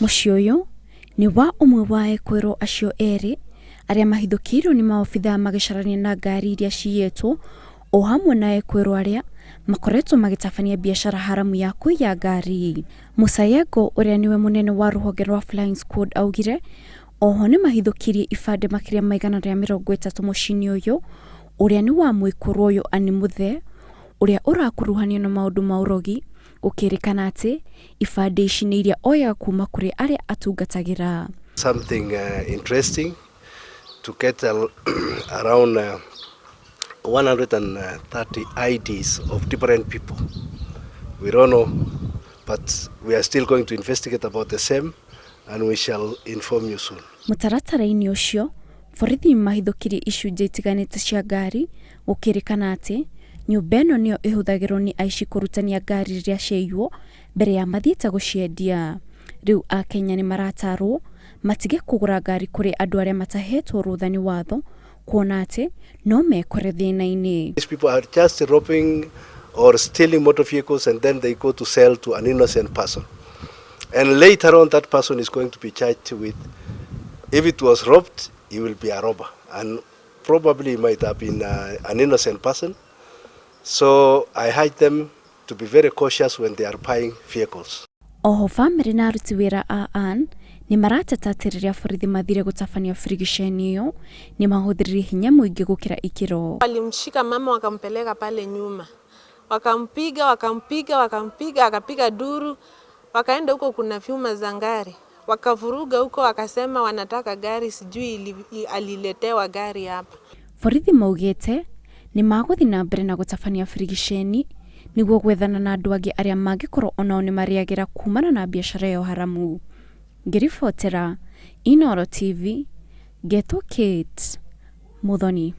Muciĩ ũyũ nĩ wa ũmwe wa ekwĩrwo acio erĩ arĩa mahithũkĩirwo nĩ maobithaa magĩcarania na ngari iria ciyĩtwo, o hamwe na ekwĩrwo arĩa makoretwo magĩtabania biacara haramu ya kũiya ngari. Musa Yengo ũrĩa niwe mũnene wa rũhonge rwa Flying Squad augire oho nĩ mahithũkirie ibande makĩria maigana rĩa 30 muciĩ-inĩ ũyũ ũrĩa nĩ wa mwĩkũrwo ũyũ Anne Muthe ũrĩa ũrakuruhanio na maũndũ ma ũrogi, gũkĩrĩkana atĩ ibande ici nĩ iria oyaga kuma kũrĩ arĩa atungatagĩra. Something interesting to get around 130 IDs of different people. We don't know, but we are still going to investigate about the same and we shall inform you soon. Mũtaratara-inĩ ũcio, borithi mahithũkirie icunjĩ itiganĩte cia ngari, gũkĩrĩkana atĩ nyũmba ĩno nĩyo ĩhũthagĩrwo nĩ aici kũrutania ngari rĩrĩa ciaiywo mbere ya mathiĩte gũciendia. Rĩu Akenya nĩ maratarwo matige kũgũra ngari kũrĩ andũ arĩa matahetwo rũtha nĩ watho, kuona atĩ no mekore thĩna-inĩ. These people are just robbing or stealing motor vehicles and then they go to sell to an innocent person. And later on that person is going to be charged with, if it was robbed, he will be a robber. And probably it might have been an innocent person. So I urge them to be very cautious when they are buying vehicles. Oho family na aruti wĩra a Anne nĩ marateta atĩ rĩrĩa borithi mathire gũtabania frigisheni ĩyo nĩ mahũthĩrire hinya mũingĩ gũkĩra ikĩro. Walimshika mama wakampeleka pale nyuma, wakampiga akapiga duru, wakaenda huko kuna vyuma za ngari, wakavuruga huko, wakasema wanataka gari, sijui aliletewa gari hapa. Borithi maugĩte nĩ magũthiĩ na mbere na gũtabania frigisheni nĩguo gwethana na andũ angĩ arĩa mangĩkorwo onao nĩ marĩagĩra kumana na biacara ĩyo haramu. Ngĩribotera Inooro TV, Geto Kate Muthoni.